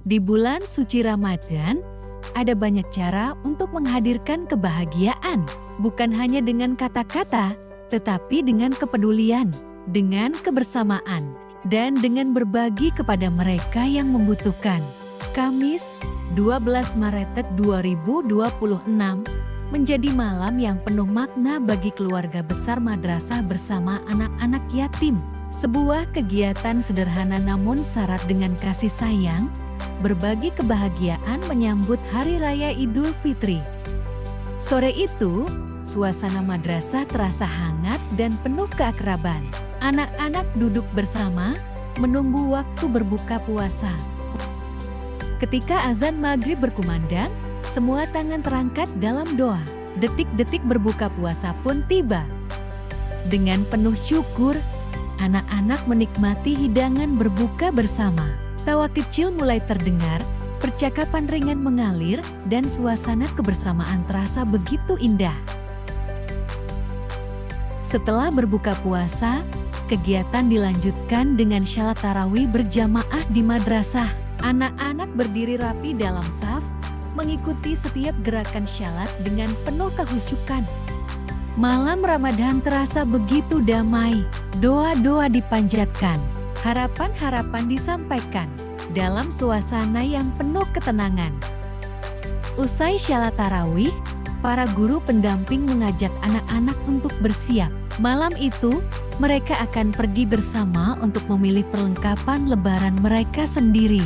Di bulan suci Ramadan, ada banyak cara untuk menghadirkan kebahagiaan, bukan hanya dengan kata-kata, tetapi dengan kepedulian, dengan kebersamaan, dan dengan berbagi kepada mereka yang membutuhkan. Kamis, 12 Maret 2026, menjadi malam yang penuh makna bagi keluarga besar madrasah bersama anak-anak yatim. Sebuah kegiatan sederhana namun syarat dengan kasih sayang, berbagi kebahagiaan menyambut Hari Raya Idul Fitri. Sore itu, suasana madrasah terasa hangat dan penuh keakraban. Anak-anak duduk bersama, menunggu waktu berbuka puasa. Ketika azan maghrib berkumandang, semua tangan terangkat dalam doa. Detik-detik berbuka puasa pun tiba. Dengan penuh syukur, anak-anak menikmati hidangan berbuka bersama. Tawa kecil mulai terdengar, percakapan ringan mengalir, dan suasana kebersamaan terasa begitu indah. Setelah berbuka puasa, kegiatan dilanjutkan dengan shalat tarawih berjamaah di madrasah. Anak-anak berdiri rapi dalam saf, mengikuti setiap gerakan shalat dengan penuh kehusyukan. Malam Ramadan terasa begitu damai, doa-doa dipanjatkan, harapan-harapan disampaikan, dalam suasana yang penuh ketenangan. Usai shalat tarawih, para guru pendamping mengajak anak-anak untuk bersiap. Malam itu, mereka akan pergi bersama untuk memilih perlengkapan lebaran mereka sendiri.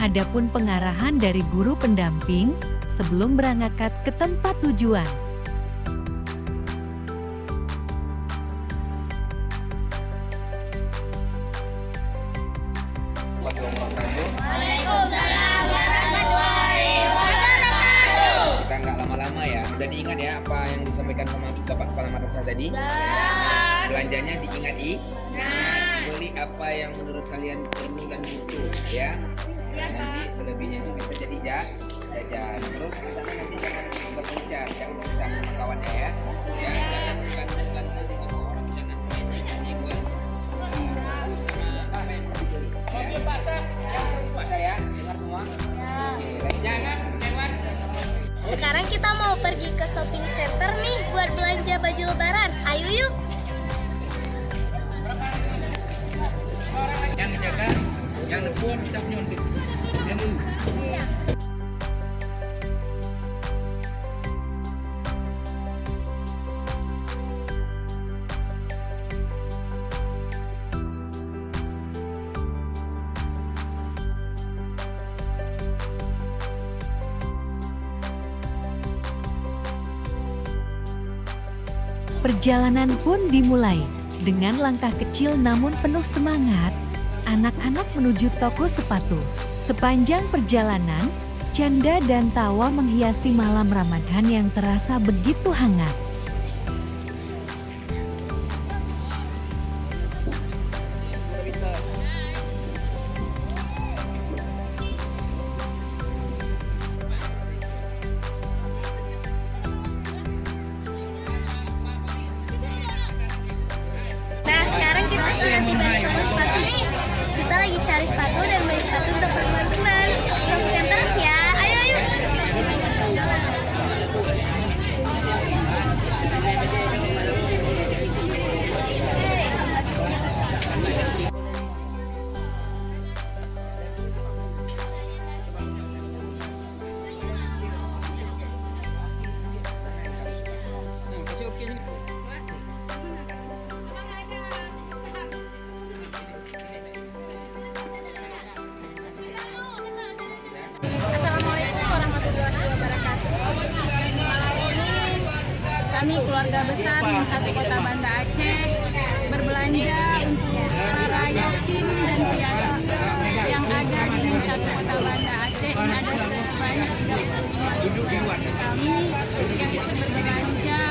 Adapun pengarahan dari guru pendamping sebelum berangkat ke tempat tujuan. Waalaikumsalam warahmatullahi wabarakatuh. Kita nggak lama-lama ya. Udah diingat ya apa yang disampaikan sama Bapak Kepala Madrasah tadi? Belanjanya diingati. Beli apa yang menurut kalian perlu dan butuh ya. Nanti selebihnya itu bisa jadi jajan. Terus di sana nanti jangan berpencar, jangan pisah sama kawannya ya. Ya, jangan gantung-gantung dengan orang, jangan main-main buat fokus sama apa yang mau dibeli. Ya. Bisa ya, dengar semua. Jangan lewat. Sekarang kita mau pergi ke shopping center nih buat belanja baju lebaran. Ayo yuk. Yang dijaga, yang nepun kita punya untuk. Perjalanan pun dimulai. Dengan langkah kecil namun penuh semangat, anak-anak menuju toko sepatu. Sepanjang perjalanan, canda dan tawa menghiasi malam Ramadan yang terasa begitu hangat. Nah, sekarang kita sudah tiba di toko sepatu nih. Kita lagi cari sepatu dan beli sepatu untuk teman-teman. Saksikan terus ya. Ayo, ayo. Kasih oke sini. Assalamualaikum warahmatullahi wabarakatuh. Malam ini kami keluarga besar di satu kota Banda Aceh berbelanja untuk para yatim dan piatu yang ada di satu kota Banda Aceh. Ini ada sebanyak 35 siswa kami yang ikut berbelanja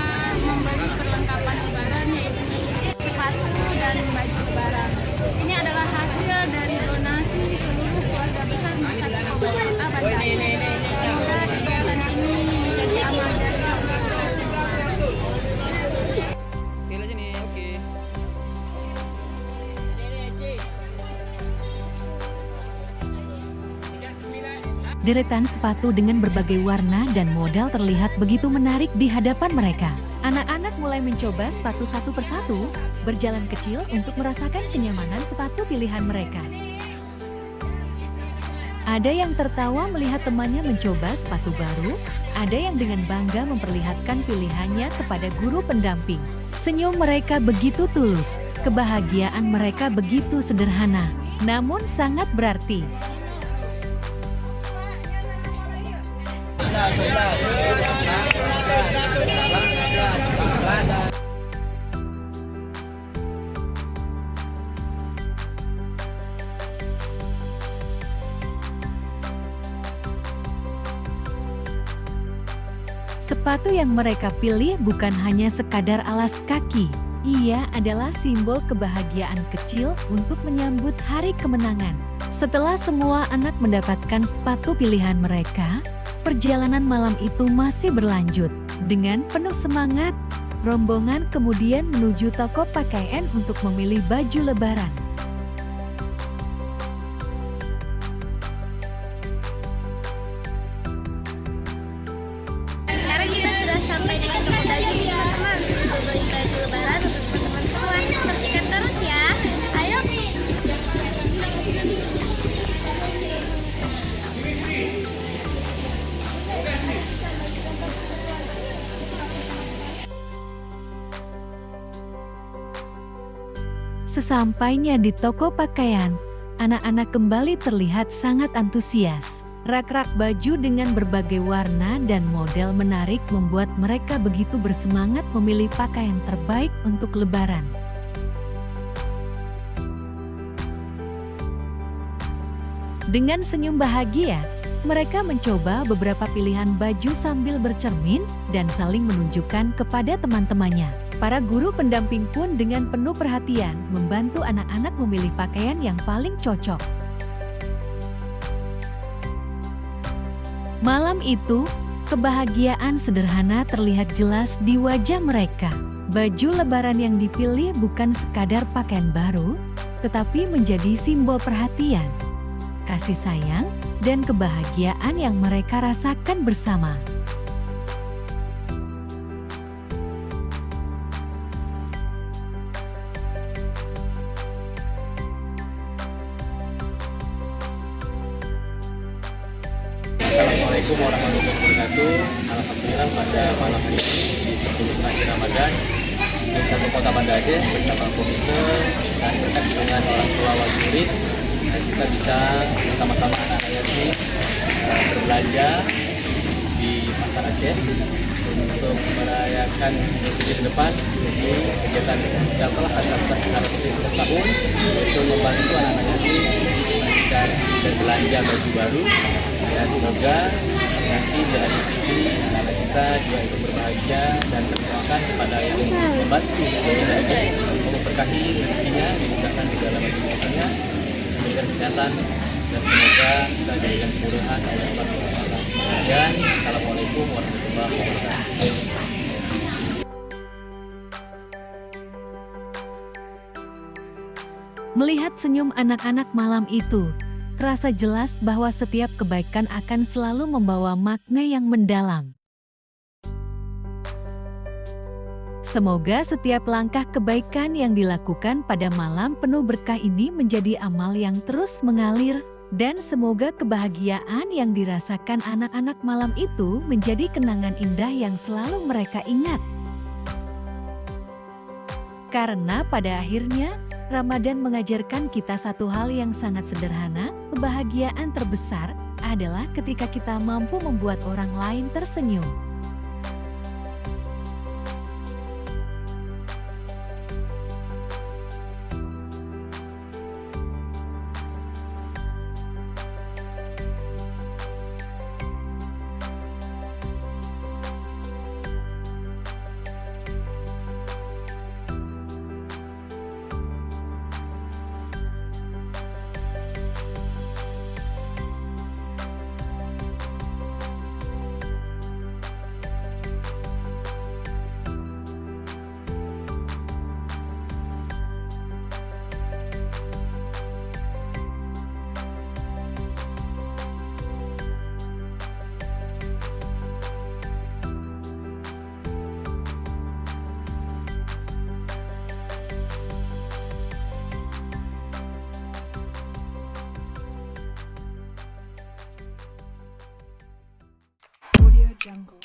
membeli perlengkapan lebaran yaitu sepatu dan baju lebaran. Ini adalah hasil dari donasi seluruh keluarga besar di satu kota Banda Aceh. Semoga kegiatan ini menjadi amal dari Allah. Sini. Deretan sepatu dengan berbagai warna dan model terlihat begitu menarik di hadapan mereka. Anak-anak mulai mencoba sepatu satu persatu, berjalan kecil untuk merasakan kenyamanan sepatu pilihan mereka. Ada yang tertawa melihat temannya mencoba sepatu baru, ada yang dengan bangga memperlihatkan pilihannya kepada guru pendamping. Senyum mereka begitu tulus, kebahagiaan mereka begitu sederhana, namun sangat berarti. Sepatu yang mereka pilih bukan hanya sekadar alas kaki, ia adalah simbol kebahagiaan kecil untuk menyambut hari kemenangan. Setelah semua anak mendapatkan sepatu pilihan mereka, perjalanan malam itu masih berlanjut. Dengan penuh semangat, rombongan kemudian menuju toko pakaian untuk memilih baju lebaran. Sekarang kita sudah sampai di toko baju teman-teman. Mau beli baju lebaran untuk teman-teman semua. Saksikan terus ya. Ayo. Sesampainya di toko pakaian, anak-anak kembali terlihat sangat antusias. Rak-rak baju dengan berbagai warna dan model menarik membuat mereka begitu bersemangat memilih pakaian terbaik untuk lebaran. Dengan senyum bahagia, mereka mencoba beberapa pilihan baju sambil bercermin dan saling menunjukkan kepada teman-temannya. Para guru pendamping pun dengan penuh perhatian membantu anak-anak memilih pakaian yang paling cocok. Malam itu, kebahagiaan sederhana terlihat jelas di wajah mereka. Baju lebaran yang dipilih bukan sekadar pakaian baru, tetapi menjadi simbol perhatian, kasih sayang, dan kebahagiaan yang mereka rasakan bersama. Assalamualaikum warahmatullahi wabarakatuh. Alhamdulillah pada malam hari ini di 10 terakhir Ramadan di satu kota Banda Aceh bersama komite dan berkat dengan orang tua wali murid, kita bisa bersama-sama anak yatim berbelanja di pasar Aceh untuk merayakan Idul Fitri ke depan. Jadi kegiatan kita telah ada sekitar 10 tahun untuk membantu anak-anak yatim dan berbelanja baju baru. Ya, semoga nanti di hari ini anak kita juga ikut berbahagia dan berdoakan kepada yang membantu memberkahi rezekinya, dimudahkan segala macam urusannya, memberikan kesehatan dan semoga kita diberikan kemudahan oleh Allah Subhanahu wa taala. Dan assalamualaikum warahmatullahi wabarakatuh. Melihat senyum anak-anak malam itu, terasa jelas bahwa setiap kebaikan akan selalu membawa makna yang mendalam. Semoga setiap langkah kebaikan yang dilakukan pada malam penuh berkah ini menjadi amal yang terus mengalir, dan semoga kebahagiaan yang dirasakan anak-anak malam itu menjadi kenangan indah yang selalu mereka ingat. Karena pada akhirnya, Ramadan mengajarkan kita satu hal yang sangat sederhana, kebahagiaan terbesar adalah ketika kita mampu membuat orang lain tersenyum. jungle.